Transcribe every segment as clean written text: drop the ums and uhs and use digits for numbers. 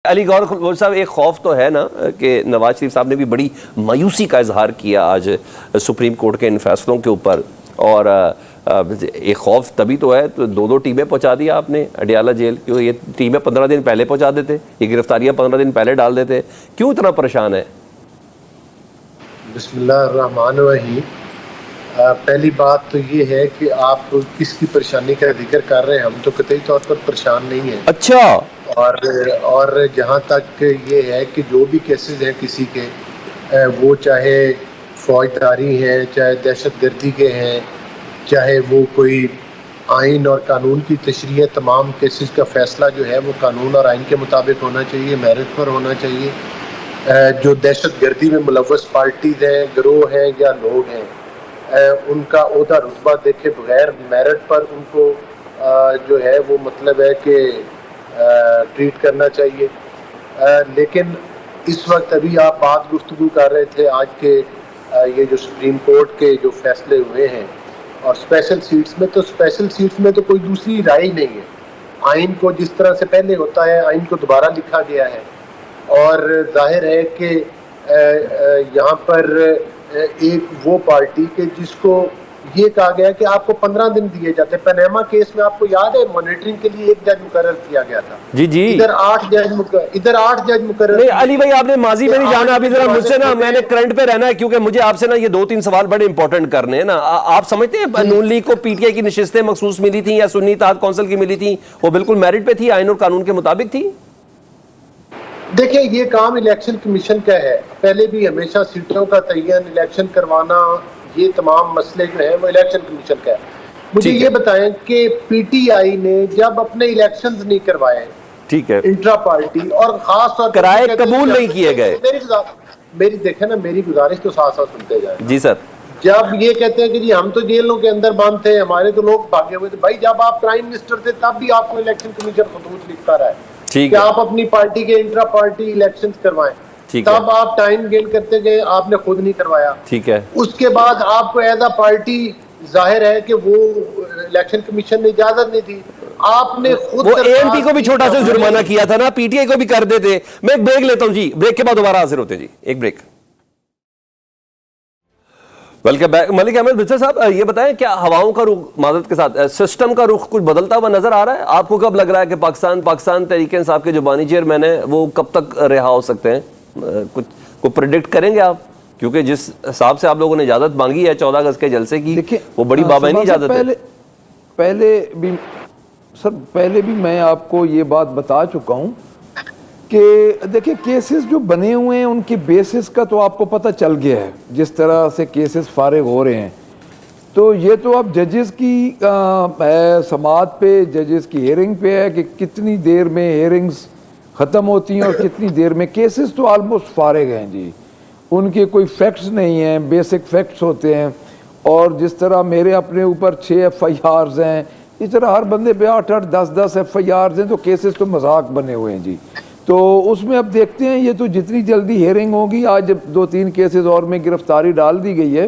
علی گور صاحب ایک خوف تو ہے نا کہ نواز شریف صاحب نے بھی بڑی مایوسی کا اظہار کیا آج سپریم کورٹ کے ان فیصلوں کے اوپر، اور ایک خوف تبھی تو ہے تو دو ٹیمیں پہنچا دیا آپ نے اڈیالہ جیل، کیوں یہ ٹیمیں 15 دن پہلے پہنچا دیتے، یہ گرفتاریاں 15 دن پہلے ڈال دیتے، کیوں اتنا پریشان ہے؟ بسم اللہ الرحمن الرحیم۔ پہلی بات تو یہ ہے کہ آپ کس کی پریشانی کا ذکر کر رہے ہیں، ہم تو قطعی طور پر پریشان نہیں ہیں۔ اچھا، اور جہاں تک یہ ہے کہ جو بھی کیسز ہیں کسی کے، وہ چاہے فوجداری ہیں، چاہے دہشت گردی کے ہیں، چاہے وہ کوئی آئین اور قانون کی تشریح، تمام کیسز کا فیصلہ جو ہے وہ قانون اور آئین کے مطابق ہونا چاہیے، میرٹ پر ہونا چاہیے۔ جو دہشت گردی میں ملوث پارٹیز ہیں، گروہ ہیں یا لوگ ہیں، ان کا عہدہ رتبہ دیکھے بغیر میرٹ پر ان کو جو ہے وہ مطلب ہے کہ ٹریٹ کرنا چاہیے۔ لیکن اس وقت ابھی آپ بات گفتگو کر رہے تھے آج کے یہ جو سپریم کورٹ کے جو فیصلے ہوئے ہیں اور اسپیشل سیٹس میں، تو اسپیشل سیٹس میں تو کوئی دوسری رائے ہی نہیں ہے۔ آئین کو جس طرح سے پہلے ہوتا ہے آئین کو دوبارہ لکھا گیا ہے، اور ظاہر ہے کہ یہاں پر ایک وہ پارٹی کہ جس کو یہ کہا گیا کہ آپ کو 15 دن دیے جاتے ہیں۔ پیناما کیس میں آپ کو یاد ہے مانیٹرنگ کے لیے ایک جج مقرر کیا گیا تھا، جی ادھر 8 جج مقرر۔ نہیں علی بھائی، آپ نے ماضی میں نہیں جانا، ابھی ذرا مجھ سے نا، میں نے کرنٹ پہ رہنا ہے کیونکہ مجھے آپ سے نا یہ 2-3 سوال بڑے امپورٹنٹ کرنے ہیں نا۔ آپ سمجھتے ہیں نون لیگ کو پی ٹی آئی کی نشستیں مخصوص ملی تھیں یا سنی اتحاد کونسل کی ملی تھیں، وہ بالکل میرٹ پہ تھی، آئین اور قانون کے مطابق تھی؟ دیکھیں یہ کام الیکشن کمیشن کا ہے، پہلے بھی ہمیشہ سیٹوں کا تعین، الیکشن کروانا، یہ تمام مسئلے جو ہیں وہ الیکشن کمیشن کا ہے۔ مجھے یہ بتائیں کہ پی ٹی آئی نے جب اپنے الیکشنز نہیں کروائے، ٹھیک ہے، انٹرا پارٹی اور خاص طور پر کرائے قبول نہیں کیے گئے، میری دیکھیں نا، میری گزارش تو ساتھ ساتھ سنتے جائیں۔ جی سر، جب یہ کہتے ہیں کہ جی ہم تو جیلوں کے اندر بند تھے، ہمارے تو لوگ بھاگے ہوئے تھے، بھائی جب آپ پرائم منسٹر تھے تب بھی آپ کو الیکشن کمیشن خطوط لکھتا رہا ہے کہ آپ اپنی پارٹی کے انٹرا پارٹی الیکشنز کروائیں، تب آپ ٹائم گین کرتے گئے، آپ نے خود نہیں کروایا۔ ٹھیک ہے، اس کے بعد آپ کو ایز اے پارٹی ظاہر ہے کہ وہ الیکشن کمیشن نے اجازت نہیں دی، آپ نے خود وہ اے این پی کو بھی چھوٹا سا جرمانہ کیا تھا نا، پی ٹی آئی کو بھی کر دیتے۔ میں ایک بریک لیتا ہوں جی، بریک کے بعد دوبارہ حاضر ہوتے ہیں جی، ایک break. Welcome back. Malik Ahmad Bacha صاحب، یہ بتائیں کیا ہواؤں کا رخ، معذرت کے ساتھ سسٹم کا رخ کچھ بدلتا ہوا نظر آ رہا ہے؟ آپ کو کب لگ رہا ہے کہ پاکستان تحریک انصاف کے جو بانی چیئرمین ہیں وہ کب تک رہا ہو سکتے ہیں؟ کچھ کو پریڈکٹ کریں گے آپ؟ کیونکہ جس حساب سے آپ لوگوں نے اجازت مانگی ہے 14 اگست کے جلسے کی، وہ بڑی بابینی اجازت ہے۔ پہلے بھی میں آپ کو یہ بات بتا چکا ہوں کہ دیکھیں کیسز جو بنے ہوئے ہیں ان کی بیسس کا تو آپ کو پتہ چل گیا ہے، جس طرح سے کیسز فارغ ہو رہے ہیں، تو یہ تو اب ججز کی سماعت پہ، ججز کی ہیئرنگ پہ ہے کہ کتنی دیر میں ہیئرنگز ختم ہوتی ہیں اور کتنی دیر میں۔ کیسز تو آلموسٹ فارغ ہیں جی، ان کے کوئی فیکٹس نہیں ہیں، بیسک فیکٹس ہوتے ہیں، اور جس طرح میرے اپنے اوپر 6 ایف آئی آرز ہیں، اس طرح ہر بندے پہ 8-8 10-10 ایف آئی آرز ہیں، تو کیسز تو مذاق بنے ہوئے ہیں جی۔ تو اس میں اب دیکھتے ہیں، یہ تو جتنی جلدی ہیئرنگ ہوگی، آج جب 2-3 کیسز اور میں گرفتاری ڈال دی گئی ہے،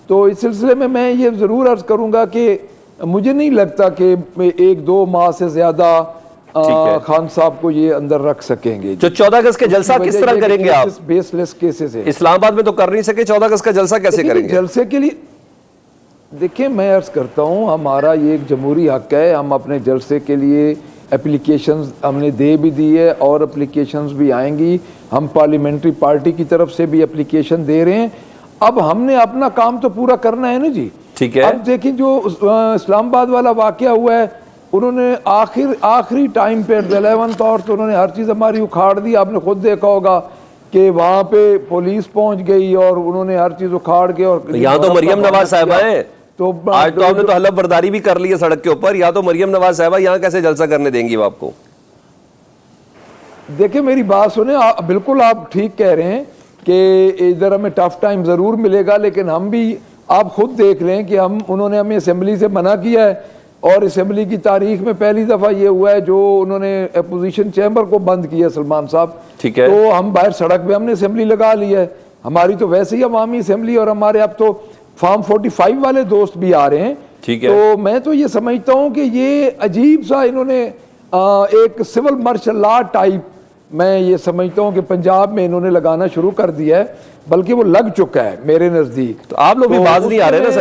تو اس سلسلے میں یہ ضرور عرض کروں گا کہ مجھے نہیں لگتا کہ 1-2 ماہ سے زیادہ خان صاحب کو یہ اندر رکھ سکیں گے۔ جو 14 اگست کا جلسہ کس طرح کریں گے آپ؟ بیس لیس کیسز ہیں، اسلام آباد میں تو کر نہیں سکے، 14 اگست کا جلسہ کیسے کریں گے؟ جلسے کے لیے دیکھیں میں عرض کرتا ہوں، ہمارا یہ ایک جمہوری حق ہے، ہم اپنے جلسے کے لیے اپلیکیشنز ہم نے دے بھی دی ہے اور اپلیکیشنز بھی آئیں گی، ہم پارلیمنٹری پارٹی کی طرف سے بھی اپلیکیشن دے رہے ہیں۔ اب ہم نے اپنا کام تو پورا کرنا ہے نا جی۔ ٹھیک ہے، اب دیکھیں جو اسلام آباد والا واقعہ ہوا ہے، انہوں نے آخری ٹائم پہ 11 اور تو انہوں نے ہر چیز ہماری اکھاڑ دی۔ آپ نے خود دیکھا ہوگا کہ وہاں پہ پولیس پہنچ گئی اور انہوں نے ہر چیز اکھاڑ کے، اور یہاں تو مریم نواز صاحبہ ہیں، آج تو آپ نے تو حلف برداری بھی کر لی ہے سڑک کے اوپر، یا تو مریم نواز صاحبہ یہاں کیسے جلسہ کرنے دیں گی وہ آپ کو؟ دیکھیں میری بات سنیں، بالکل آپ ٹھیک کہہ رہے ہیں کہ ادھر ہمیں ٹف ٹائم ضرور ملے گا، لیکن ہم بھی آپ خود دیکھ لیں کہ انہوں نے ہمیں اسمبلی سے منع کیا ہے، اور اسمبلی کی تاریخ میں پہلی دفعہ یہ ہوا ہے جو انہوں نے اپوزیشن چیمبر کو بند کیا سلمان صاحب۔ ٹھیک ہے، تو ہم باہر سڑک پہ ہم نے اسمبلی لگا لی ہے، ہماری تو ویسے ہی عوامی اسمبلی، اور ہمارے اب تو فارم 45 والے دوست بھی آ رہے ہیں۔ ٹھیک ہے، تو میں تو یہ سمجھتا ہوں کہ یہ عجیب سا انہوں نے ایک سول مارشل لا ٹائپ میں یہ سمجھتا ہوں کہ پنجاب میں انہوں نے لگانا شروع کر دیا ہے، بلکہ وہ لگ چکا ہے میرے نزدیک. تو آپ لوگ بھی باز نہیں آ رہے نا سر.